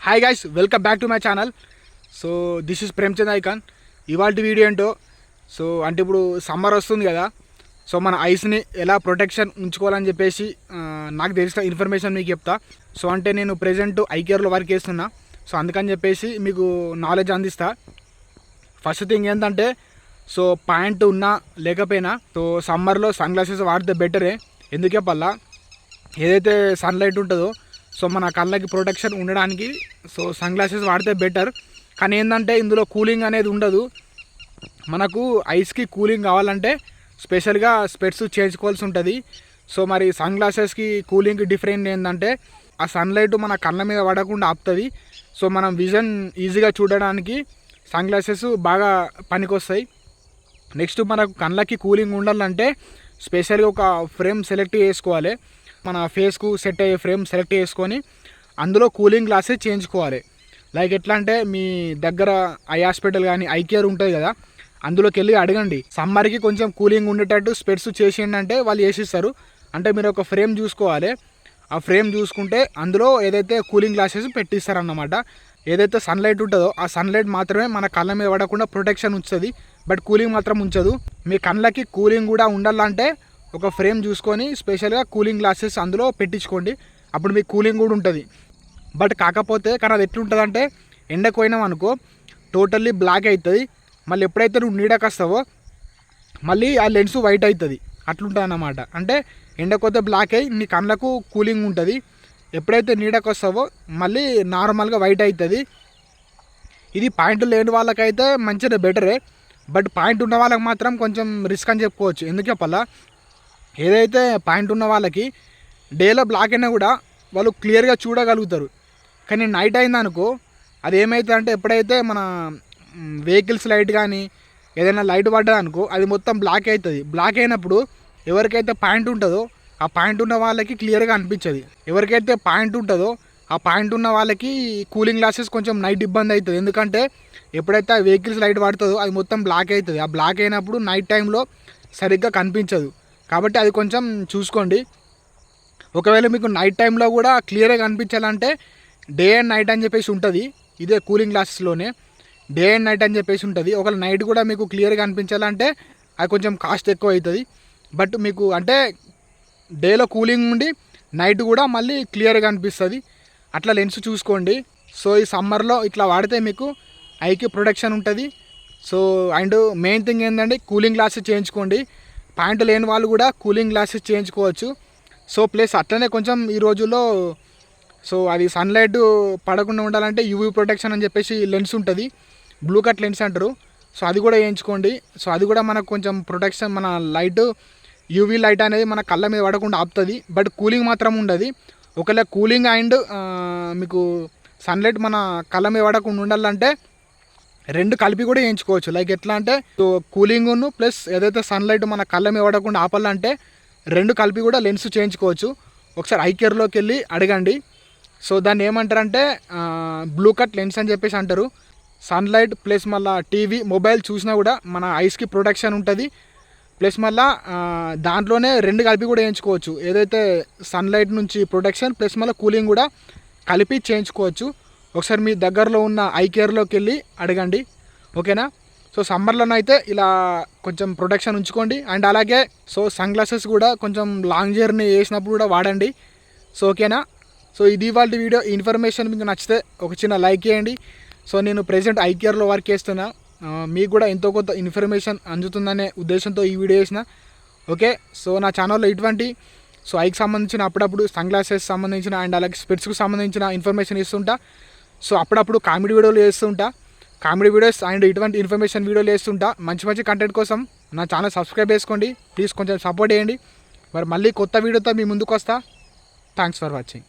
Hi guys, welcome back to my channel. So this is Premchand icon. ఇవాళ video ఏంటో అంటే ఇప్పుడు సమ్మర్ వస్తుంది కదా. సో మన ఐస్ని ఎలా ప్రొటెక్షన్ ఉంచుకోవాలని చెప్పేసి నాకు తెలిసిన ఇన్ఫర్మేషన్ మీకు చెప్తా. సో అంటే నేను ప్రెజెంట్ ఐకేర్లో వర్క్ చేస్తున్నా. సో అందుకని చెప్పేసి మీకు నాలెడ్జ్ అందిస్తా. ఫస్ట్ థింగ్ ఏంటంటే సో పాయింట్ ఉన్నా లేకపోయినా సో సమ్మర్లో సన్ గ్లాసెస్ వాడితే బెటరే. ఎందుకు చెప్పాలా, ఏదైతే సన్లైట్ ఉంటుందో సో మన కళ్ళకి ప్రొటెక్షన్ ఉండడానికి సో సన్ గ్లాసెస్ వాడితే బెటర్. కానీ ఏంటంటే ఇందులో కూలింగ్ అనేది ఉండదు. మనకు ఐస్కి కూలింగ్ కావాలంటే స్పెషల్గా స్పెట్స్ చేయించుకోవాల్సి ఉంటుంది. సో మరి సన్ గ్లాసెస్కి కూలింగ్ డిఫరెంట్ ఏంటంటే ఆ సన్లైట్ మన కళ్ళ మీద పడకుండా ఆపుతుంది. సో మనం విజన్ ఈజీగా చూడడానికి సన్ గ్లాసెస్ బాగా పనికొస్తాయి. నెక్స్ట్ మనకు కళ్ళకి కూలింగ్ ఉండాలంటే స్పెషల్గా ఒక ఫ్రేమ్ సెలెక్ట్ చేసుకోవాలి. మన ఫేస్కు సెట్ అయ్యే ఫ్రేమ్ సెలెక్ట్ చేసుకొని అందులో కూలింగ్ గ్లాసెస్ చేయించుకోవాలి. లైక్ ఎట్లా అంటే మీ దగ్గర ఐ హాస్పిటల్ కానీ ఐ కేర్ ఉంటుంది కదా, అందులోకి వెళ్ళి అడగండి సమ్మర్కి కొంచెం కూలింగ్ ఉండేటట్టు స్పెట్స్ చేసేయండి అంటే వాళ్ళు చేసిస్తారు. అంటే మీరు ఒక ఫ్రేమ్ చూసుకోవాలి. ఆ ఫ్రేమ్ చూసుకుంటే అందులో ఏదైతే కూలింగ్ గ్లాసెస్ పెట్టిస్తారన్నమాట. ఏదైతే సన్లైట్ ఉంటుందో ఆ సన్లైట్ మాత్రమే మన కళ్ళ మీద పడకుండా ప్రొటెక్షన్ ఉంచుతుంది, బట్ కూలింగ్ మాత్రం ఉంచదు. మీ కళ్ళకి కూలింగ్ కూడా ఉండాలంటే ఒక ఫ్రేమ్ చూసుకొని స్పెషల్గా కూలింగ్ గ్లాసెస్ అందులో పెట్టించుకోండి. అప్పుడు మీకు కూలింగ్ కూడా ఉంటుంది. బట్ కాకపోతే కానీ అది ఎట్లుంటుంది అంటే ఎండకు పోయినాం అనుకో టోటల్లీ బ్లాక్ అవుతుంది. మళ్ళీ ఎప్పుడైతే నువ్వు నీడకు వస్తావో మళ్ళీ ఆ లెన్స్ వైట్ అవుతుంది. అట్లుంటుంది అన్నమాట. అంటే ఎండకొస్తే బ్లాక్ అయ్యి నీ కళ్ళకు కూలింగ్ ఉంటుంది. ఎప్పుడైతే నీడకు వస్తావో మళ్ళీ నార్మల్గా వైట్ అవుతుంది. ఇది పాయింట్ లేని వాళ్ళకైతే మంచిగా బెటరే, బట్ పాయింట్ ఉన్న వాళ్ళకి మాత్రం కొంచెం రిస్క్ అని చెప్పుకోవచ్చు. ఎందుకు చెప్పాలా, ఏదైతే పాయింట్ ఉన్న వాళ్ళకి డేలో బ్లాక్ అయినా కూడా వాళ్ళు క్లియర్గా చూడగలుగుతారు. కానీ నైట్ అయిందనుకో అది ఏమవుతుంది అంటే ఎప్పుడైతే మన వెహికల్స్ లైట్ కానీ ఏదైనా లైట్ పడ్డదనుకో అది మొత్తం బ్లాక్ అవుతుంది. బ్లాక్ అయినప్పుడు ఎవరికైతే పాయింట్ ఉంటుందో ఆ పాయింట్ ఉన్న వాళ్ళకి క్లియర్గా అనిపించదు. ఎవరికైతే పాయింట్ ఉంటుందో ఆ పాయింట్ ఉన్న వాళ్ళకి కూలింగ్ గ్లాసెస్ కొంచెం నైట్ ఇబ్బంది అవుతుంది. ఎందుకంటే ఎప్పుడైతే ఆ వెహికల్స్ లైట్ పడుతుందో అది మొత్తం బ్లాక్ అవుతుంది. ఆ బ్లాక్ అయినప్పుడు నైట్ టైంలో సరిగ్గా కనిపించదు. కాబట్టి అది కొంచెం చూసుకోండి. ఒకవేళ మీకు నైట్ టైంలో కూడా క్లియర్గా కనిపించాలంటే డే అండ్ నైట్ అని చెప్పేసి ఉంటుంది. ఇదే కూలింగ్ గ్లాసెస్లోనే డే అండ్ నైట్ అని చెప్పేసి ఉంటుంది. ఒకవేళ నైట్ కూడా మీకు క్లియర్గా కనిపించాలంటే అది కొంచెం కాస్ట్ ఎక్కువ అవుతుంది. బట్ మీకు అంటే డేలో కూలింగ్ ఉండి నైట్ కూడా మళ్ళీ క్లియర్గా అనిపిస్తుంది. అట్లా లెన్స్ చూసుకోండి. సో ఈ సమ్మర్లో ఇట్లా వాడితే మీకు ఐకి ప్రొటెక్షన్ ఉంటుంది. సో అండ్ మెయిన్ థింగ్ ఏంటంటే కూలింగ్ గ్లాసెస్ చేయించుకోండి. పాయింట్ లేని వాళ్ళు కూడా కూలింగ్ గ్లాసెస్ చేయించుకోవచ్చు. సో ప్లస్ అట్లనే కొంచెం ఈ రోజుల్లో సో అది సన్లైట్ పడకుండా ఉండాలంటే యూవీ ప్రొటెక్షన్ అని చెప్పేసి లెన్స్ ఉంటుంది, బ్లూ కట్ లెన్స్ అంటారు. సో అది కూడా వేయించుకోండి. సో అది కూడా మనకు కొంచెం ప్రొటెక్షన్, మన లైట్ యూవీ లైట్ అనేది మన కళ్ళ మీద పడకుండా ఆపుతుంది. బట్ కూలింగ్ మాత్రం ఉండదు. ఒకవేళ కూలింగ్ అండ్ మీకు సన్లైట్ మన కళ్ళ మీద పడకుండా ఉండాలంటే రెండు కలిపి కూడా వేయించుకోవచ్చు. లైక్ ఎట్లా అంటే సో కూలింగ్ను ప్లస్ ఏదైతే సన్లైట్ మన కళ్ళ మీద పడకుండా ఆపాలంటే రెండు కలిపి కూడా లెన్స్ చేయించుకోవచ్చు. ఒకసారి ఐ కేర్లోకి వెళ్ళి అడగండి. సో దాన్ని ఏమంటారంటే బ్లూ కట్ లెన్స్ అని చెప్పేసి అంటారు. సన్లైట్ ప్లస్ మళ్ళీ టీవీ మొబైల్ చూసినా కూడా మన ఐస్కి ప్రొటెక్షన్ ఉంటుంది. ప్లస్ మళ్ళీ దాంట్లోనే రెండు కలిపి కూడా వేయించుకోవచ్చు. ఏదైతే సన్లైట్ నుంచి ప్రొటెక్షన్ ప్లస్ మళ్ళీ కూలింగ్ కూడా కలిపి చేయించుకోవచ్చు. ఒకసారి మీ దగ్గరలో ఉన్న ఐ కేర్లోకి వెళ్ళి అడగండి, ఓకేనా. సో సమ్మర్లోనైతే ఇలా కొంచెం ప్రొటెక్షన్ ఉంచుకోండి. అండ్ అలాగే సో సన్ గ్లాసెస్ కూడా కొంచెం లాంగ్ జర్నీ వేసినప్పుడు కూడా వాడండి. సో ఓకేనా. సో ఇది ఇవాళ వీడియో. ఇన్ఫర్మేషన్ మీకు నచ్చితే ఒక చిన్న లైక్ చేయండి. సో నేను ప్రెజెంట్ ఐ కేర్లో వర్క్ చేస్తున్నా, మీకు కూడా ఎంతో కొంత ఇన్ఫర్మేషన్ అందుతుందనే ఉద్దేశంతో ఈ వీడియో చేసిన. ఓకే. సో నా ఛానల్లో ఇటువంటి సో ఐకి సంబంధించిన అప్పుడప్పుడు సన్ గ్లాసెస్ సంబంధించిన అండ్ అలాగే స్పెట్స్కి సంబంధించిన ఇన్ఫర్మేషన్ ఇస్తుంటా. సో అప్పుడప్పుడు కామెడీ వీడియోలు చేస్తుంటా, కామెడీ వీడియోస్ అండ్ ఇటువంటి ఇన్ఫర్మేషన్ వీడియోలు చేస్తుంటా. మంచి మంచి కంటెంట్ కోసం నా ఛానల్ సబ్స్క్రైబ్ చేసుకోండి. ప్లీజ్ కొంచెం సపోర్ట్ చేయండి. మరి మళ్ళీ కొత్త వీడియోతో మీ ముందుకు వస్తా. Thanks for watching.